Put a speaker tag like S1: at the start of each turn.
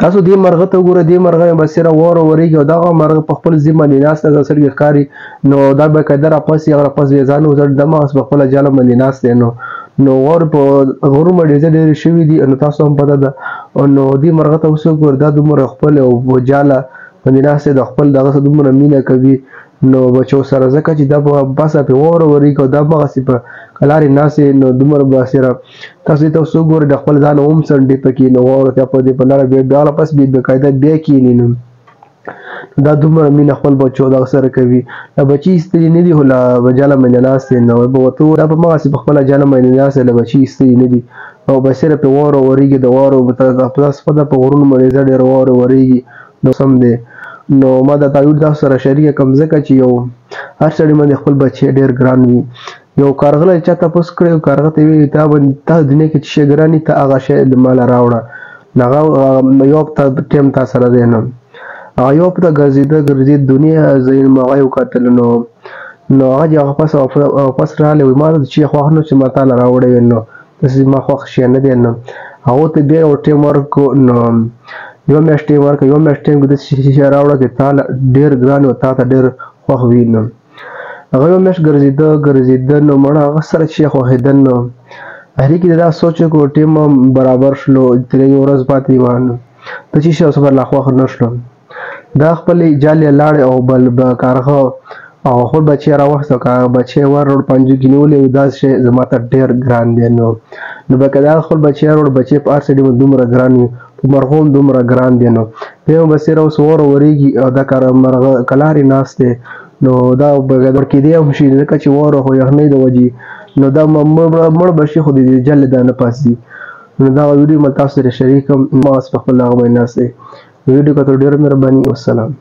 S1: تاسو دې مرغه ته وګوره، دې مرغه به سره واوره ورېږي او دغه مرغه په خپل ځای باندې ناسته ده، سترګې ښکاري، نو دا باقاعده راپسې هغه راپسې بیا ځان وځړي، دماغه په خپله جاله باندې ناست دی. نو واورې په غرونو باندې ډېرې شوي دي، نو تاسو هم پته ده. نو دې مرغه ته اوس وګوره، دا دومره خپل او جاله باندې ناست دی، د خپل دغه سره دومره مینه کوي نو بچو سره، ځکه چې دا به بسه پرې واوره ورېږي او دا هماغسې په کلارې ناست دی، نو دومره به سره تاسو دې ته اوس وګورئ د خپل ځان ومڅنډي پکې، نو واوره ته په دې په لاره بیا واپس باقاعده بیا کښېني. نو دا دومره مینه خپل بچو دغه سره کوي. دا بچي ایستلي نه دي، خو له جاله باندې ناست دی، نو به ورته ووایو دا په هماغسې په خپله جاله باندې ناست دی، له بچي ایستلي نه دي او به صرف پرې واوره ورېږي. د واورو تاسو پته په غرونو باندې ډېره واوره ورېږي، نو سم دی. نو ما دا ویډیو تاسو سره شریکه کړم ځکه چې یو هر سړي باندې خپل بچی ډېر ګران وي. یو کارغه له چا تپوس کړی، کارغه ته یې ویلي تا دنیا کې چې شی ګران وي ته هغه شی د ماله راوړه. نو هغه یو هفته ټایم تا سره دی، نو هغه یو هفته ګرځېده دنیا ځایونه هغه یې وکتل، نو هغه چې هغه واپس راغلی وایي ما ته چې خوښ نه چې ما تاله راوړی وی، نو داسې ما خوښ شی نه دی. نو هغو ته بیا یو ټایم ورکړو، نو یوه میاشت ټایم ورکړه، یوه میاشت ټایم کې داسې شی راوړه چې تا ډېر ګران وي او تا ته ډېر خوښ وي. نو هغه یوه میاشت ګرځېده، نو مړه هغه سره چې خوښېده، نو اخري کې دا سوچ وکړو ټایم برابر شلو، ترې یوه ورځ پاتې وه، نو ته چې شی اوس لا خوښ نه شلو. دا خپلې جالې لاړې او بل کارغه او خپل بچی یې راوخیست او بچی یې وروړ پنجو کې نیولی و، دا شی زما ته ډېر ګران دی. نو باقاعده خپل بچی یې راوړ، بچی په هر سړي باندې دومره ګران وي، په مرغو هم دومره ګران دی. نو بیا هم بس اوس واوره ورېږي او دا مرغه کلارې ناست دی، نو دا ورکېدی هم شي ځکه چې واوره خو یخنۍ د وجې، نو دا مړ به شي خو د جلې دا نه پاسي. نو دا ویډیو مې تاسو سره شریک کړم، ما اوس په خپل هغه باندې ناست دی. ویډیو کتلو ډېره مهرباني، والسلام.